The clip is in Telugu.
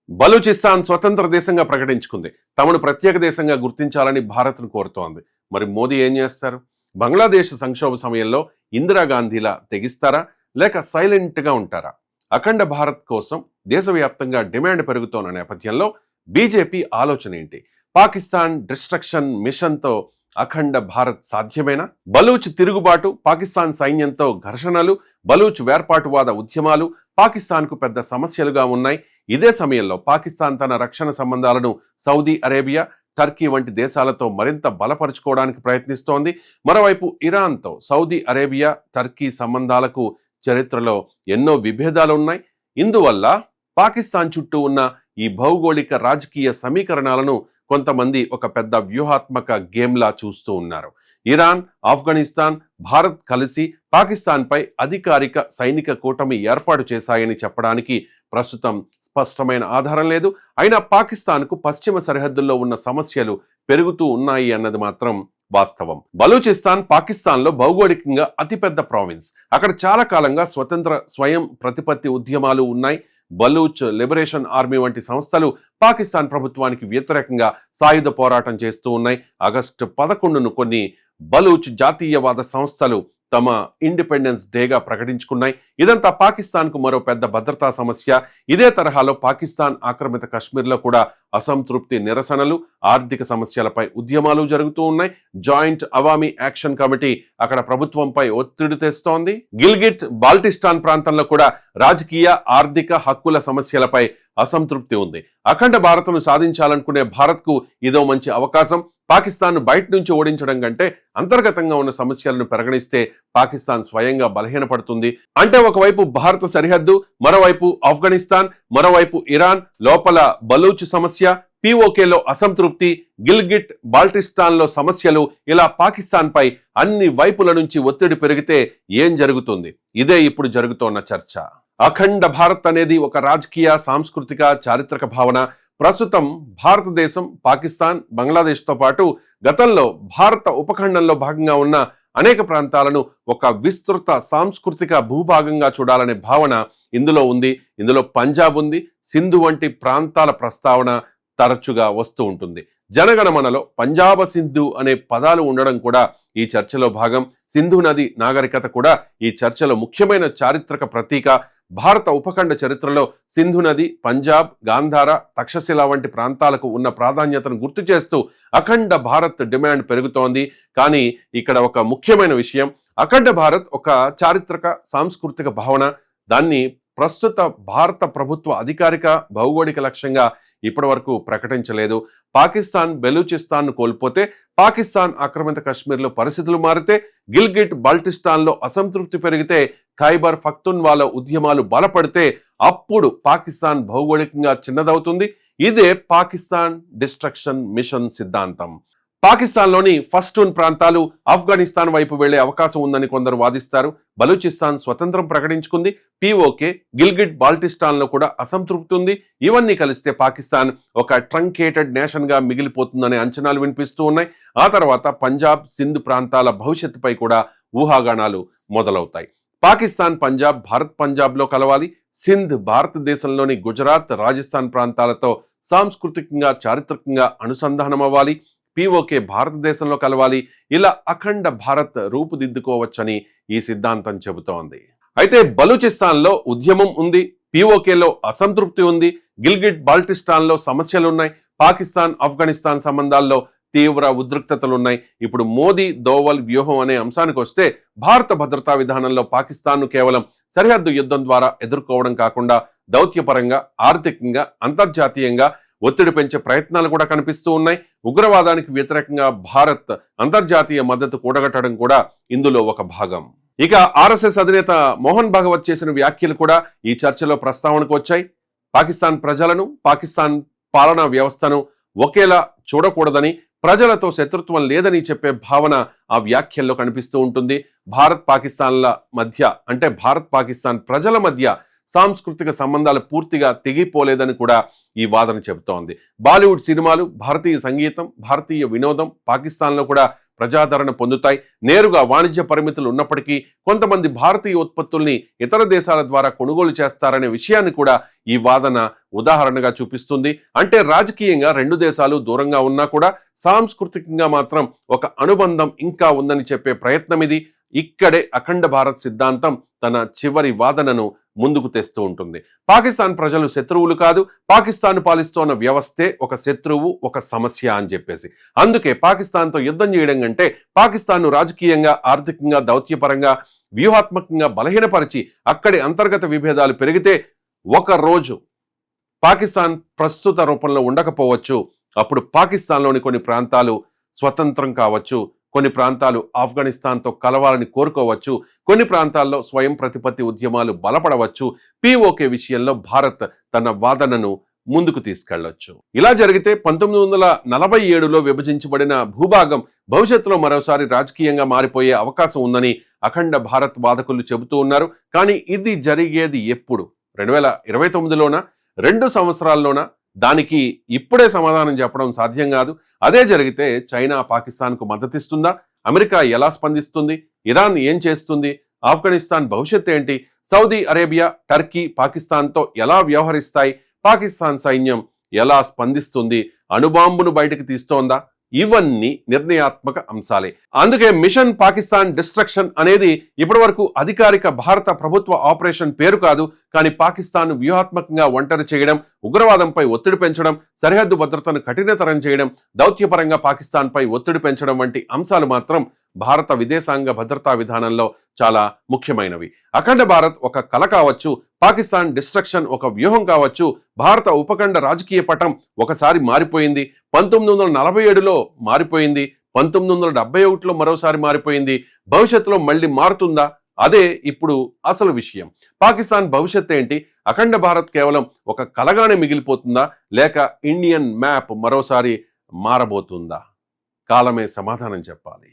బలూచిస్తాన్ స్వతంత్ర దేశంగా ప్రకటించుకుంది. తమను ప్రత్యేక దేశంగా గుర్తించాలని భారత్ను కోరుతోంది. మరి మోదీ ఏం చేస్తారు? బంగ్లాదేశ్ సంక్షోభ సమయంలో ఇందిరాగాంధీలా తెగిస్తారా, లేక సైలెంట్గా ఉంటారా? అఖండ భారత్ కోసం దేశవ్యాప్తంగా డిమాండ్ పెరుగుతోన్న నేపథ్యంలో బీజేపీ ఆలోచన ఏంటి? పాకిస్తాన్ డిస్ట్రక్షన్ మిషన్తో అఖండ భారత్ సాధ్యమేనా? బలూచ్ తిరుగుబాటు, పాకిస్తాన్ సైన్యంతో ఘర్షణలు, బలూచ్ వేర్పాటువాద ఉద్యమాలు పాకిస్తాన్కు పెద్ద సమస్యలుగా ఉన్నాయి. ఇదే సమయంలో పాకిస్తాన్ తన రక్షణ సంబంధాలను సౌదీ అరేబియా, టర్కీ వంటి దేశాలతో మరింత బలపరుచుకోవడానికి ప్రయత్నిస్తోంది. మరోవైపు ఇరాన్తో సౌదీ అరేబియా, టర్కీ సంబంధాలకు చరిత్రలో ఎన్నో విభేదాలు ఉన్నాయి. ఇందువల్ల పాకిస్తాన్ చుట్టూ ఉన్న ఈ భౌగోళిక రాజకీయ సమీకరణాలను కొంతమంది ఒక పెద్ద వ్యూహాత్మక గేమ్లా చూస్తూ ఉన్నారు. ఇరాన్, ఆఫ్ఘనిస్తాన్, భారత్ కలిసి పాకిస్తాన్పై అధికారిక సైనిక కూటమి ఏర్పాటు చేశాయని చెప్పడానికి ప్రస్తుతం స్పష్టమైన ఆధారం లేదు. అయినా పాకిస్తాన్కు పశ్చిమ సరిహద్దుల్లో ఉన్న సమస్యలు పెరుగుతూ ఉన్నాయి అన్నది మాత్రం వాస్తవం. బలూచిస్తాన్ పాకిస్తాన్లో భౌగోళికంగా అతిపెద్ద ప్రావిన్స్. అక్కడ చాలా కాలంగా స్వతంత్ర స్వయం ప్రతిపత్తి ఉద్యమాలు ఉన్నాయి. బలూచ్ లిబరేషన్ ఆర్మీ వంటి సంస్థలు పాకిస్తాన్ ప్రభుత్వానికి వ్యతిరేకంగా సాయుధ పోరాటం చేస్తూ ఉన్నాయి. ఆగస్టు 11ను కొన్ని బలూచ్ జాతీయవాద సంస్థలు తమ ఇండిపెండెన్స్ డేగా ప్రకటించుకున్నాయి. ఇదంతా పాకిస్తాన్కు మరో పెద్ద భద్రతా సమస్య. ఇదే తరహాలో పాకిస్తాన్ ఆక్రమిత కశ్మీర్లో కూడా అసంతృప్తి నిరసనలు, ఆర్థిక సమస్యలపై ఉద్యమాలు జరుగుతూ ఉన్నాయి. జాయింట్ అవామీ యాక్షన్ కమిటీ అక్కడ ప్రభుత్వంపై ఒత్తిడి తెస్తోంది. గిల్గిట్ బాల్టిస్టాన్ ప్రాంతంలో కూడా రాజకీయ, ఆర్థిక హక్కుల సమస్యలపై అసంతృప్తి ఉంది. అఖండ భారత్ను సాధించాలనుకునే భారత్కు ఇదో మంచి అవకాశం. పాకిస్తాన్ బయట నుంచి ఓడించడం కంటే అంతర్గతంగా ఉన్న సమస్యలను పరిగణిస్తే పాకిస్తాన్ స్వయంగా బలహీనపడుతుంది. అంటే ఒకవైపు భారత సరిహద్దు, మరోవైపు ఆఫ్ఘనిస్తాన్, మరోవైపు ఇరాన్, లోపల బలూచ్ సమస్య, పిఓకేలో అసంతృప్తి, గిల్గిట్ బాల్టిస్తాన్లో సమస్యలు, ఇలా పాకిస్తాన్ పై అన్ని వైపుల నుంచి ఒత్తిడి పెరిగితే ఏం జరుగుతుంది? ఇదే ఇప్పుడు జరుగుతోన్న చర్చ. అఖండ భారత్ అనేది ఒక రాజకీయ, సాంస్కృతిక, చారిత్రక భావన. ప్రస్తుతం భారతదేశం, పాకిస్తాన్, బంగ్లాదేశ్తో పాటు గతంలో భారత ఉపఖండంలో భాగంగా ఉన్న అనేక ప్రాంతాలను ఒక విస్తృత సాంస్కృతిక భూభాగంగా చూడాలనే భావన ఇందులో ఉంది. ఇందులో పంజాబ్ ఉంది. సింధు వంటి ప్రాంతాల ప్రస్తావన తరచుగా వస్తూ ఉంటుంది. జనగణమనలో పంజాబ సింధు అనే పదాలు ఉండడం కూడా ఈ చర్చలో భాగం. సింధు నది నాగరికత కూడా ఈ చర్చలో ముఖ్యమైన చారిత్రక ప్రతీక. భారత ఉపఖండ చరిత్రలో సింధు నది, పంజాబ్, గాంధార, తక్షశిల వంటి ప్రాంతాలకు ఉన్న ప్రాధాన్యతను గుర్తు చేస్తూ అఖండ భారత్ డిమాండ్ పెరుగుతోంది. కానీ ఇక్కడ ఒక ముఖ్యమైన విషయం, అఖండ భారత్ ఒక చారిత్రక, సాంస్కృతిక భావన. దాన్ని ప్రస్తుత భారత ప్రభుత్వ అధికారిక భౌగోళిక లక్ష్యంగా ఇప్పటి వరకు ప్రకటించలేదు. పాకిస్తాన్ బెలూచిస్తాన్ను కోల్పోతే, పాకిస్తాన్ ఆక్రమిత కశ్మీర్లో పరిస్థితులు మారితే, గిల్గిట్ బాల్టిస్తాన్లో అసంతృప్తి పెరిగితే, ఖైబర్ పఖ్తూన్వాలా ఉద్యమాలు బలపడితే అప్పుడు పాకిస్తాన్ భౌగోళికంగా చిన్నదవుతుంది. ఇదే పాకిస్తాన్ డిస్ట్రక్షన్ మిషన్ సిద్ధాంతం. పాకిస్తాన్లోని పఖ్తూన్ ప్రాంతాలు ఆఫ్ఘనిస్తాన్ వైపు వెళ్లే అవకాశం ఉందని కొందరు వాదిస్తారు. బలూచిస్తాన్ స్వతంత్రం ప్రకటించుకుంది. పిఓకే, గిల్గిట్ బాల్టిస్తాన్లో కూడా అసంతృప్తి ఉంది. ఇవన్నీ కలిస్తే పాకిస్తాన్ ఒక ట్రంకేటెడ్ నేషన్ గా మిగిలిపోతుందనే అంచనాలు వినిపిస్తూ ఉన్నాయి. ఆ తర్వాత పంజాబ్, సింధ్ ప్రాంతాల భవిష్యత్తుపై కూడా ఊహాగానాలు మొదలవుతాయి. పాకిస్తాన్ పంజాబ్ భారత్ పంజాబ్లో కలవాలి. సింధ్ భారతదేశంలోని గుజరాత్, రాజస్థాన్ ప్రాంతాలతో సాంస్కృతికంగా, చారిత్రకంగా అనుసంధానం అవ్వాలి. పిఓకే భారతదేశంలో కలవాలి. ఇలా అఖండ భారత్ రూపుదిద్దుకోవచ్చని ఈ సిద్ధాంతం చెబుతోంది. అయితే బలూచిస్తాన్లో ఉద్యమం ఉంది, పిఓకేలో అసంతృప్తి ఉంది, గిల్గిట్ బాల్టిస్తాన్లో సమస్యలున్నాయి, పాకిస్తాన్ ఆఫ్ఘనిస్తాన్ సంబంధాల్లో తీవ్ర ఉద్రిక్తతలున్నాయి. ఇప్పుడు మోదీ దోవల్ వ్యూహం అనే అంశానికి వస్తే, భారత భద్రతా విధానంలో పాకిస్తాన్ను కేవలం సరిహద్దు యుద్ధం ద్వారా ఎదుర్కోవడం కాకుండా దౌత్యపరంగా, ఆర్థికంగా, అంతర్జాతీయంగా ఒత్తిడి పెంచే ప్రయత్నాలు కూడా కనిపిస్తూ ఉన్నాయి. ఉగ్రవాదానికి వ్యతిరేకంగా భారత్ అంతర్జాతీయ మద్దతు కూడగట్టడం కూడా ఇందులో ఒక భాగం. ఇక ఆర్ఎస్ఎస్ అధినేత మోహన్ భాగవత్ చేసిన వ్యాఖ్యలు కూడా ఈ చర్చలో ప్రస్తావనకు వచ్చాయి. పాకిస్తాన్ ప్రజలను, పాకిస్తాన్ పాలనా వ్యవస్థను ఒకేలా చూడకూడదని, ప్రజలతో శత్రుత్వం లేదని చెప్పే భావన ఆ వ్యాఖ్యల్లో కనిపిస్తూ ఉంటుంది. భారత్ పాకిస్తాన్ల మధ్య, అంటే భారత్ పాకిస్తాన్ ప్రజల మధ్య సాంస్కృతిక సంబంధాలు పూర్తిగా తెగిపోలేదని కూడా ఈ వాదన చెబుతోంది. బాలీవుడ్ సినిమాలు, భారతీయ సంగీతం, భారతీయ వినోదం పాకిస్తాన్లో కూడా ప్రజాదరణ పొందుతాయి. నేరుగా వాణిజ్య పరిమితులు ఉన్నప్పటికీ కొంతమంది భారతీయ ఉత్పత్తుల్ని ఇతర దేశాల ద్వారా కొనుగోలు చేస్తారనే విషయాన్ని కూడా ఈ వాదన ఉదాహరణగా చూపిస్తుంది. అంటే రాజకీయంగా రెండు దేశాలు దూరంగా ఉన్నా కూడా సాంస్కృతికంగా మాత్రం ఒక అనుబంధం ఇంకా ఉందని చెప్పే ప్రయత్నం ఇది. ఇక్కడే అఖండ భారత్ సిద్ధాంతం తన చివరి వాదనను ముందుకు తెస్తూ ఉంటుంది. పాకిస్తాన్ ప్రజలు శత్రువులు కాదు, పాకిస్తాన్ పాలిస్తోన్న వ్యవస్థే ఒక శత్రువు, ఒక సమస్య అని చెప్పేసి. అందుకే పాకిస్తాన్తో యుద్ధం చేయడం కంటే పాకిస్తాన్ను రాజకీయంగా, ఆర్థికంగా, దౌత్యపరంగా, వ్యూహాత్మకంగా బలహీనపరిచి అక్కడి అంతర్గత విభేదాలు పెరిగితే ఒక రోజు పాకిస్తాన్ ప్రస్తుత రూపంలో ఉండకపోవచ్చు. అప్పుడు పాకిస్తాన్లోని కొన్ని ప్రాంతాలు స్వతంత్రం కావచ్చు, కొన్ని ప్రాంతాలు ఆఫ్ఘనిస్తాన్తో కలవాలని కోరుకోవచ్చు, కొన్ని ప్రాంతాల్లో స్వయం ప్రతిపత్తి ఉద్యమాలు బలపడవచ్చు. పిఓకే విషయంలో భారత్ తన వాదనను ముందుకు తీసుకెళ్లొచ్చు. ఇలా జరిగితే 1947లో విభజించబడిన భూభాగం భవిష్యత్తులో మరోసారి రాజకీయంగా మారిపోయే అవకాశం ఉందని అఖండ భారత్ వాదకులు చెబుతూ ఉన్నారు. కానీ ఇది జరిగేది ఎప్పుడు? 2029లోనా, 2 సంవత్సరాల్లోనా? దానికి ఇప్పుడే సమాధానం చెప్పడం సాధ్యం కాదు. అదే జరిగితే చైనా పాకిస్తాన్కు మద్దతిస్తుందా? అమెరికా ఎలా స్పందిస్తుంది? ఇరాన్ ఏం చేస్తుంది? ఆఫ్ఘనిస్తాన్ భవిష్యత్ ఏంటి? సౌదీ అరేబియా, టర్కీ పాకిస్తాన్తో ఎలా వ్యవహరిస్తాయి? పాకిస్తాన్ సైన్యం ఎలా స్పందిస్తుంది? అణుబాంబును బయటకు తీస్తోందా? ఇవన్నీ నిర్ణయాత్మక అంశాలే. అందుకే మిషన్ పాకిస్తాన్ డిస్ట్రక్షన్ అనేది ఇప్పటి వరకు అధికారిక భారత ప్రభుత్వ ఆపరేషన్ పేరు కాదు. కానీ పాకిస్తాన్ వ్యూహాత్మకంగా ఒంటరి చేయడం, ఉగ్రవాదంపై ఒత్తిడి పెంచడం, సరిహద్దు భద్రతను కఠినతరం చేయడం, దౌత్యపరంగా పాకిస్తాన్పై ఒత్తిడి పెంచడం వంటి అంశాలు మాత్రం భారత విదేశాంగ భద్రతా విధానంలో చాలా ముఖ్యమైనవి. అఖండ భారత్ ఒక కల కావచ్చు, పాకిస్తాన్ డిస్ట్రక్షన్ ఒక వ్యూహం కావచ్చు. భారత ఉపఖండ రాజకీయ పటం ఒకసారి మారిపోయింది, 1947లో మారిపోయింది, 1971లో మరోసారి మారిపోయింది. భవిష్యత్తులో మళ్ళీ మారుతుందా? అదే ఇప్పుడు అసలు విషయం. పాకిస్తాన్ భవిష్యత్ ఏంటి? అఖండ భారత్ కేవలం ఒక కలగానే మిగిలిపోతుందా, లేక ఇండియన్ మ్యాప్ మరోసారి మారబోతుందా? కాలమే సమాధానం చెప్పాలి.